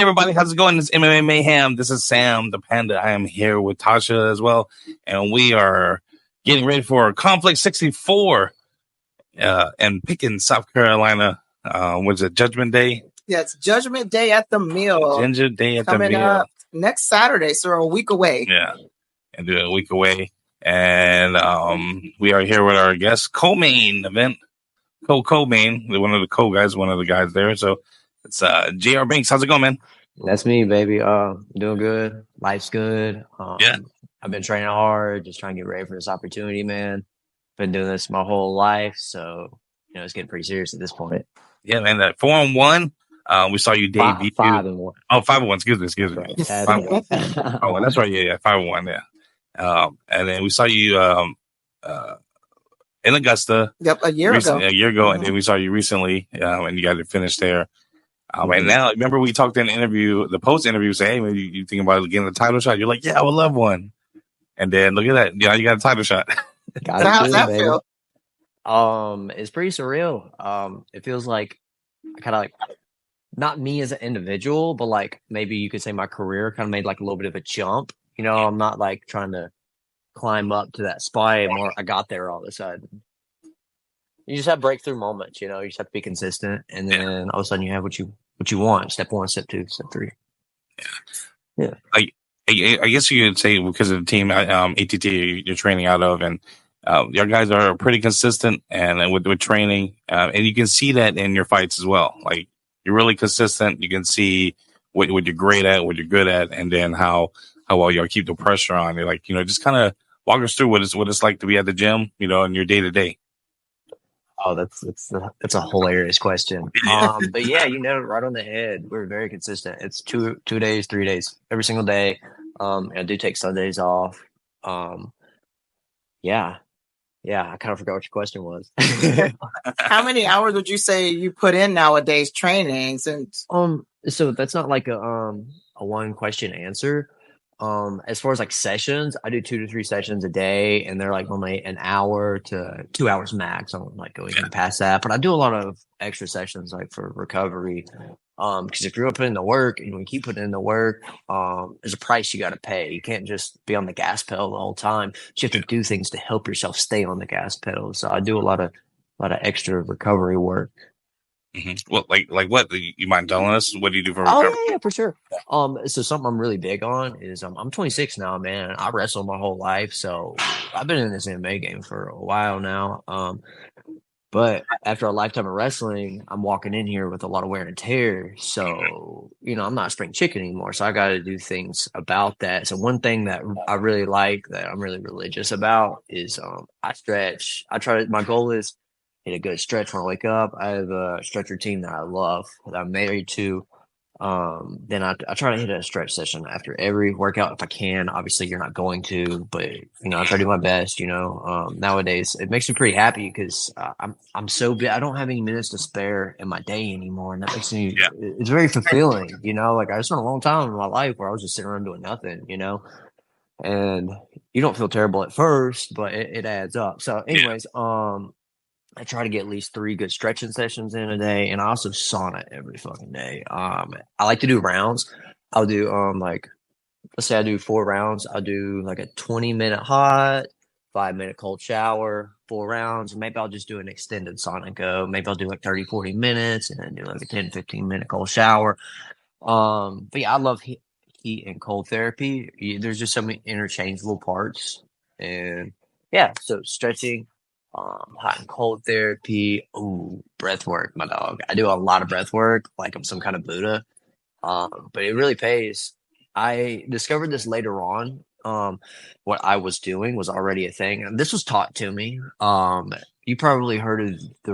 everybody, how's it going? It's MMA Mayhem. This is Sam, the Panda. I am here with Tasha as well, and we are getting ready for Conflict 64 in Pickens, South Carolina. Was it Judgment Day? Yeah, it's Judgment Day at the Mill. Ginger Day at the Mill. Coming up next Saturday, so we're a week away. Yeah, and a week away. And we are here with our guest, co-main event. Co-main, one of the co-guys, one of the guys there. So it's J.R. Banks. How's it going, man? That's me, baby. Doing good. Life's good. Yeah. I've been training hard, just trying to get ready for this opportunity, man. Been doing this my whole life, so it's getting pretty serious at this point. Yeah, man. That 4-on-1. We saw you debut. 5-1. Oh, 5-1. Excuse me. Right. 5-1. Oh, that's right. Yeah. 5-1. Yeah. And then we saw you in Augusta. Yep, a year ago. And then we saw you recently, and you got to finish there. And now, remember we talked in the interview, the post interview, say, hey, maybe you think about getting the title shot. You're like, yeah, I would love one. And then look at that, you got a title shot. How does that feel? It's pretty surreal. It feels like kind of like not me as an individual, but like maybe you could say my career kind of made like a little bit of a jump. I'm not like trying to climb up to that spot anymore. I got there all of a sudden. You just have breakthrough moments, you just have to be consistent, and then all of a sudden you have what you want. Step 1, step 2, step 3. Yeah. I guess you could say because of the team ATT you're training out of, and your guys are pretty consistent and with training, and you can see that in your fights as well. Like you're really consistent. You can see what you're great at, what you're good at, and then how well you keep the pressure on. You're like, just kind of walk us through what it's like to be at the gym, in your day to day. Oh, that's a hilarious question. But yeah, right on the head. We're very consistent. It's 2 days, 3 days, every single day. I do take Sundays off. Yeah. I kind of forgot what your question was. How many hours would you say you put in nowadays training? Since so that's not like a one question answer. As far as like sessions, I do 2 to 3 sessions a day, and they're like normally an hour to 2 hours max. I don't like going past that, but I do a lot of extra sessions like for recovery. Because if you're gonna put in the work and we keep putting in the work, there's a price you got to pay. You can't just be on the gas pedal the whole time. You have to do things to help yourself stay on the gas pedal. So I do a lot of extra recovery work. Mm-hmm. Well, like what? You mind telling us? What do you do for recovery? Oh yeah, for sure. So something I'm really big on is I'm 26 now, man. I wrestled my whole life, so I've been in this MMA game for a while now. But after a lifetime of wrestling, I'm walking in here with a lot of wear and tear. So, I'm not a spring chicken anymore. So I got to do things about that. So one thing that I really like, that I'm really religious about, is I stretch. My goal is hit a good stretch when I wake up. I have a stretch routine that I love, that I'm married to. Then I try to hit a stretch session after every workout if I can. Obviously, you're not going to, but I try to do my best. Nowadays it makes me pretty happy because I'm so big. I don't have any minutes to spare in my day anymore, and that makes me. Yeah. It's very fulfilling. Like I spent a long time in my life where I was just sitting around doing nothing. And you don't feel terrible at first, but it adds up. So, anyways, I try to get at least 3 good stretching sessions in a day, and I also sauna every fucking day. I like to do rounds. I'll do let's say I do 4 rounds. I'll do like a 20-minute hot, 5-minute cold shower, 4 rounds. Maybe I'll just do an extended sauna go. Maybe I'll do like 30, 40 minutes and then do like a 10, 15-minute cold shower. But yeah, I love heat and cold therapy. There's just so many interchangeable parts, and yeah, so stretching. Hot and cold therapy. Ooh, breath work, my dog. I do a lot of breath work, like I'm some kind of Buddha. But it really pays. I discovered this later on. What I was doing was already a thing, and this was taught to me. You probably heard of the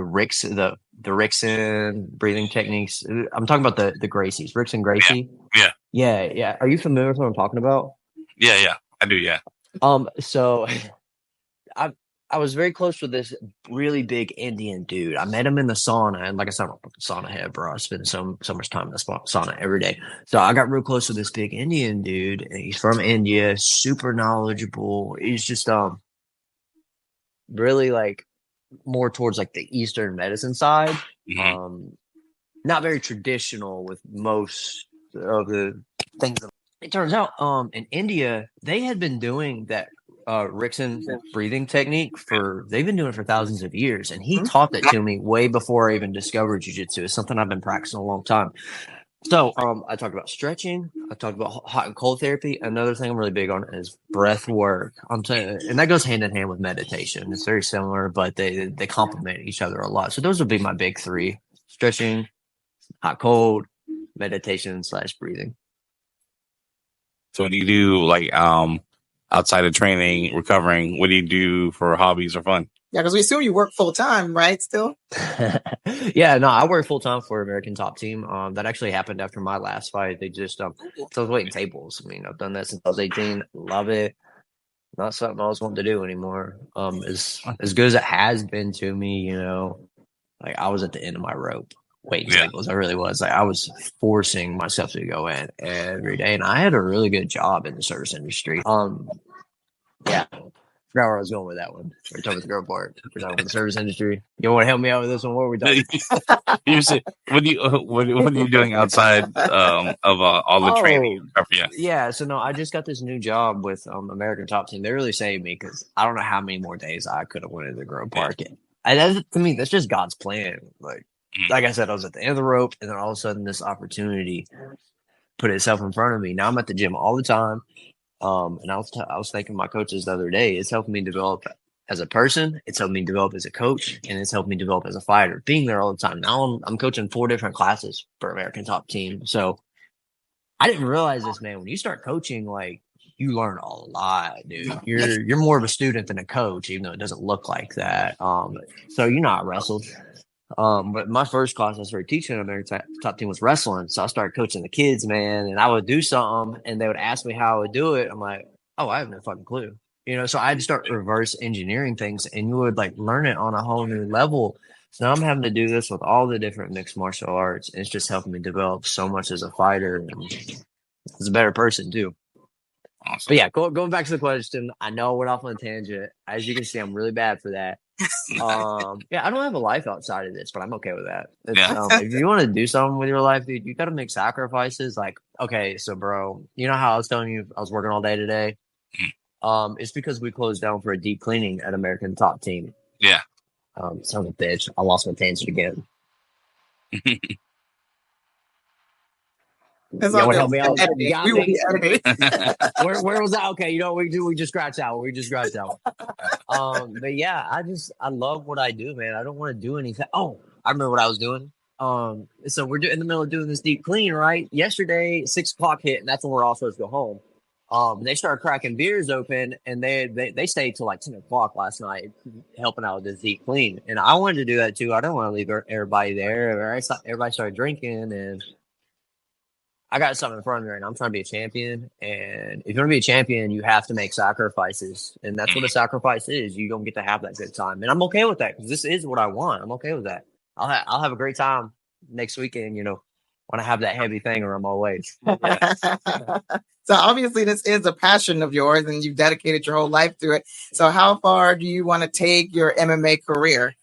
Rickson breathing techniques. I'm talking about the Gracies, Rickson Gracie. Yeah. Are you familiar with what I'm talking about? Yeah, I do. Yeah. So I was very close with this really big Indian dude. I met him in the sauna, and like I said, I'm a sauna head, bro. I spend so much time in the sauna every day. So I got real close with this big Indian dude, and he's from India, super knowledgeable. He's just really like more towards like the Eastern medicine side. Mm-hmm. Not very traditional with most the things. It turns out, in India, they had been doing that Rickson breathing technique they've been doing it for thousands of years, and he taught that to me way before I even discovered jiu-jitsu. It's something I've been practicing a long time. So, I talked about stretching. I talked about hot and cold therapy. Another thing I'm really big on is breath work. And that goes hand in hand with meditation. It's very similar, but they complement each other a lot. So those would be my big three: stretching, hot, cold, meditation / breathing. So what do you do like outside of training, recovering? What do you do for hobbies or fun? Yeah, because we assume you work full time, right? Still. Yeah, no, I work full time for American Top Team. That actually happened after my last fight. They just so I was waiting tables. I mean, I've done that since I was 18. Love it. Not something I was wanting to do anymore. As good as it has been to me, like I was at the end of my rope waiting tables. I really was. Like I was forcing myself to go in every day, and I had a really good job in the service industry. Yeah. Forgot where I was going with that one. We're talking with the girl part. We're talking with the service industry. You want to help me out with this one? What are we talking? What are you doing outside of all the training? Yeah. So no, I just got this new job with American Top Team. They really saved me because I don't know how many more days I could have went to the Grove Park. And to me, that's just God's plan. Like I said, I was at the end of the rope, and then all of a sudden, this opportunity put itself in front of me. Now I'm at the gym all the time. And I was thanking my coaches the other day. It's helped me develop as a person. It's helped me develop as a coach, and it's helped me develop as a fighter. Being there all the time. Now I'm coaching 4 different classes for American Top Team. So I didn't realize this, man. When you start coaching, like you learn a lot, dude. You're more of a student than a coach, even though it doesn't look like that. So I wrestled. But my first class I started teaching at American Top Team was wrestling. So I started coaching the kids, man, and I would do something and they would ask me how I would do it. I'm like, oh, I have no fucking clue. So I had to start reverse engineering things, and you would like learn it on a whole new level. So now I'm having to do this with all the different mixed martial arts. And it's just helping me develop so much as a fighter and as a better person too. Awesome. But yeah, going back to the question, I know I went off on a tangent. As you can see, I'm really bad for that. I don't have a life outside of this, but I'm okay with that. If you want to do something with your life, dude, you got to make sacrifices. Like, okay, so bro, you know how I was telling you I was working all day today? It's because we closed down for a deep cleaning at American Top Team. Yeah. Son of a bitch, I lost my tangent again. That's all. Help me out. We will be editing. Where was that? Okay, we just scratched out. But yeah, I love what I do, man. I don't want to do anything. Oh, I remember what I was doing. So we're in the middle of doing this deep clean, right? Yesterday, 6 o'clock hit, and that's when we're all supposed to go home. They started cracking beers open, and they stayed till like 10 o'clock last night, helping out with this deep clean. And I wanted to do that too. I don't want to leave everybody there. Everybody started drinking, and I got something in front of me right now. I'm trying to be a champion. And if you want to be a champion, you have to make sacrifices. And that's what a sacrifice is. You don't get to have that good time. And I'm okay with that because this is what I want. I'm okay with that. I'll have a great time next weekend, when I have that heavy thing around my waist. Yeah. So obviously this is a passion of yours and you've dedicated your whole life to it. So how far do you want to take your MMA career?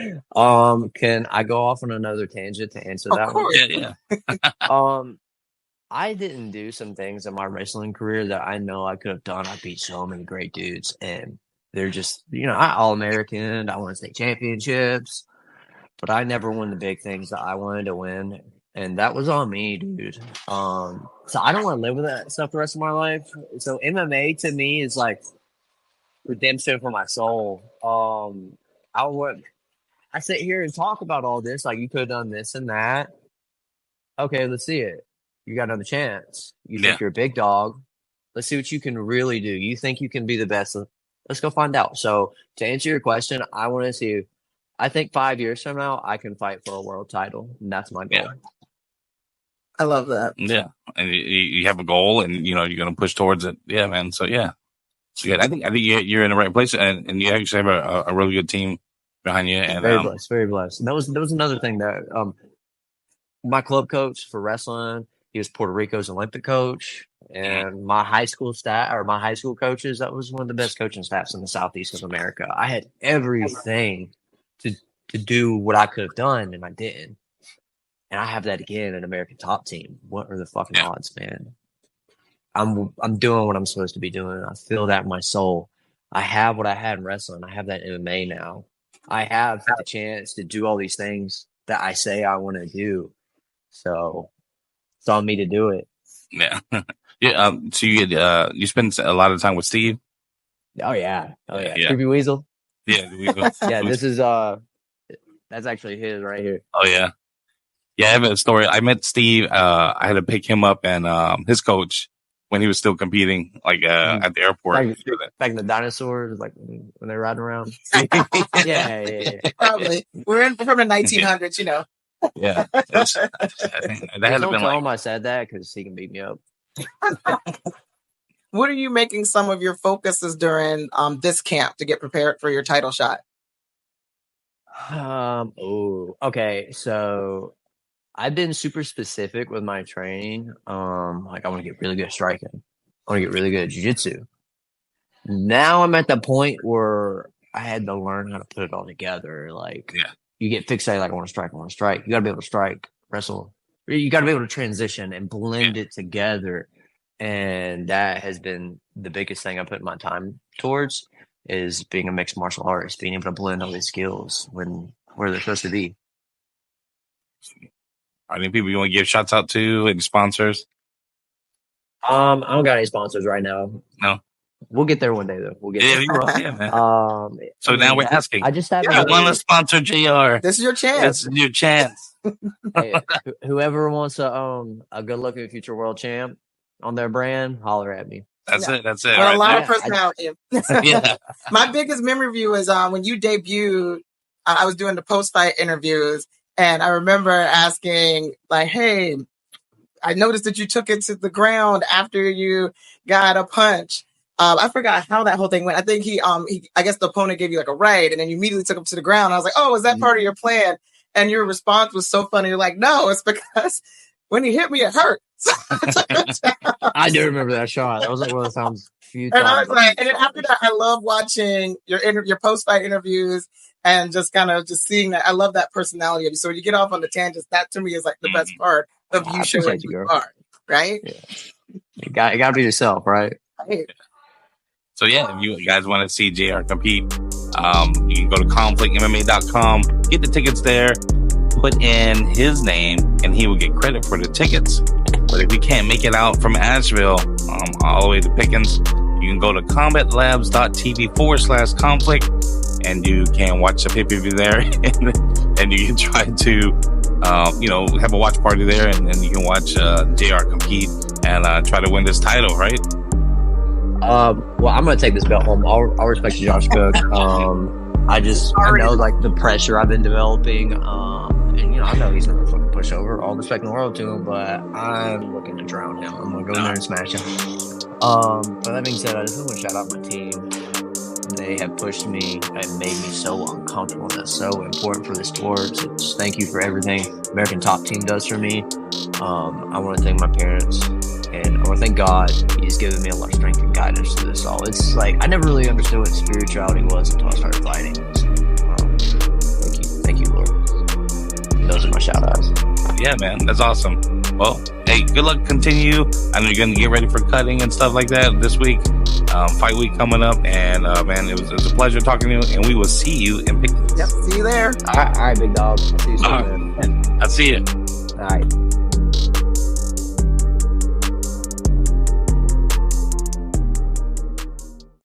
Can I go off on another tangent to answer that one? Yeah. I didn't do some things in my wrestling career that I know I could have done. I beat so many great dudes, and they're just, I All-American. I won state championships, but I never won the big things that I wanted to win, and that was on me, dude. So I don't want to live with that stuff the rest of my life. So MMA to me is like redemption for my soul. I sit here and talk about all this, like you could have done this and that. Okay, let's see it. You got another chance. You think you're a big dog. Let's see what you can really do. You think you can be the best. Let's go find out. So to answer your question, I want to see, I think 5 years from now, I can fight for a world title. And that's my goal. Yeah. I love that. Yeah. And you have a goal and, you're going to push towards it. Yeah, man. So, yeah. So, yeah, I think you're in the right place and you actually have a really good team behind you. And very blessed. And that was another thing that my club coach for wrestling, he was Puerto Rico's Olympic coach, and my high school coaches, that was one of the best coaching staffs in the Southeast of America. I had everything to do what I could have done, and I didn't. and I have that again in American Top Team. What are the fucking odds, man? I'm doing what I'm supposed to be doing. I feel that in my soul. I have what I had in wrestling. I have that in MMA now. I have the chance to do all these things that I say I want to do. So it's on me to do it. Yeah. Yeah. So you spend a lot of time with Steve? Oh yeah. Creepy Weasel. Yeah. Yeah, this is that's actually his right here. Oh yeah. Yeah, I have a story. I met Steve. I had to pick him up and his coach when he was still competing, like at the airport. Back in the dinosaurs, like when they're riding around. yeah. Probably. We're from the 1900s, you know. Yeah. Don't tell him I said that because he can beat me up. What are you making some of your focuses during this camp to get prepared for your title shot? Okay. So I've been super specific with my training. Like I want to get really good at striking. I want to get really good at jiu-jitsu. Now I'm at the point where I had to learn how to put it all together. Like you get fixated, like I want to strike. You got to be able to strike, wrestle. You got to be able to transition and blend it together. And that has been the biggest thing I put my time towards is being a mixed martial artist, being able to blend all these skills where they're supposed to be. Are there any people you want to give shots out to? Any sponsors? I don't got any sponsors right now. No. We'll get there one day though. We'll get there. You're right. Yeah, man. So now we're asking. I just have. You want to sponsor JR? This is your chance. This is your chance. Hey, whoever wants to own a good-looking future world champ on their brand, holler at me. That's it. Well, right a lot of personality. Yeah. My biggest memory view is when you debuted. I was doing the post-fight interviews, and I remember asking, like, "Hey, I noticed that you took it to the ground after you got a punch." I forgot how that whole thing went. I think I guess the opponent gave you like a right, and then you immediately took him to the ground. I was like, "Oh, was that part of your plan?" And your response was so funny. You're like, "No, it's because when he hit me, it hurt." I do remember that shot. That was like one of the times. And I was like, and then after that, I love watching your post-fight interviews and just kind of just seeing that. I love that personality of you. So when you get off on the tangents, that to me is like the best part of you showing who you are, right? Yeah. You got to be yourself, right? Right. So yeah, if you guys want to see JR compete, you can go to conflictmma.com, get the tickets there, put in his name, and he will get credit for the tickets. But if you can't make it out from Asheville all the way to Pickens, you can go to combatlabs.tv/conflict, and you can watch the pay-per-view there, and you can try to have a watch party there, and you can watch JR compete and try to win this title, right? Well, I'm gonna take this belt home. I'll respect you, Josh Cook. I know like the pressure I've been developing, and I know he's not a fucking pushover. All respect in the world to him, but I'm looking to drown him. I'm gonna go in there and smash him. But that being said, I just want to shout out my team. They have pushed me and made me so uncomfortable. And that's so important for the sport. So just thank you for everything American Top Team does for me. I want to thank my parents. And I want to thank God. He's given me a lot of strength and guidance to this all. It's like I never really understood what spirituality was until I started fighting. Thank you, Lord. And those are my shout outs. Yeah, man, that's awesome. Well, hey, good luck. Continue. I know you're gonna get ready for cutting and stuff like that this week. Fight week coming up, and man, it was a pleasure talking to you. And we will see you in Pickens. Yep, see you there. All right, big dog. I'll see you soon, man. I'll see you. All right.